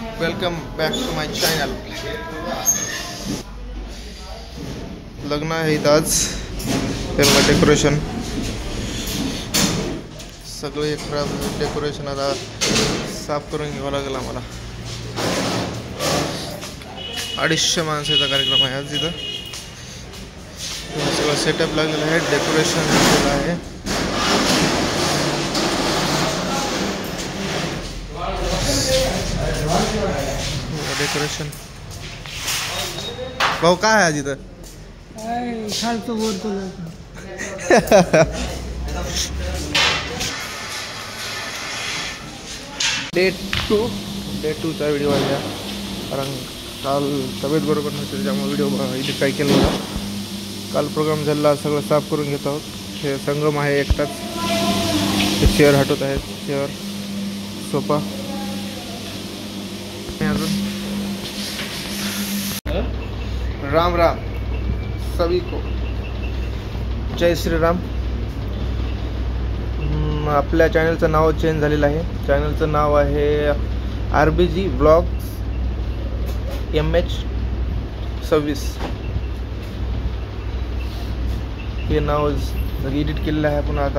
Welcome back to my channel. लग्न आहे इथं आज. डेकोरेशन सगळं एक डेकोरेशन आता साफ करून घ्यावं लागेल आम्हाला. 250 माणसाचा कार्यक्रम आहे आज इथं. सगळं सेटअप लागलेलं आहे, डेकोरेशन झालेलं आहे. डेकोरेशन भाऊ काय आहे आज इथं? खालचं बोलतो डे 2चा व्हिडिओ आहे हा. कारण काल तब्येत बरोबर नसेल त्यामुळे व्हिडिओ इथे काय केलं होता. काल प्रोग्राम झाला, सगळं साफ करून घेत आहोत. हे संगम आहे एकटाच. चेअर हटवत आहेत, चेअर सोफा. अजून राम राम सभी को, जय श्रीराम. आपल्या चॅनलचं नाव चेंज झालेलं आहे. चॅनलचं नाव आहे RBG Vlogs MH26. हे नाव एडिट केलेलं आहे आपण आता.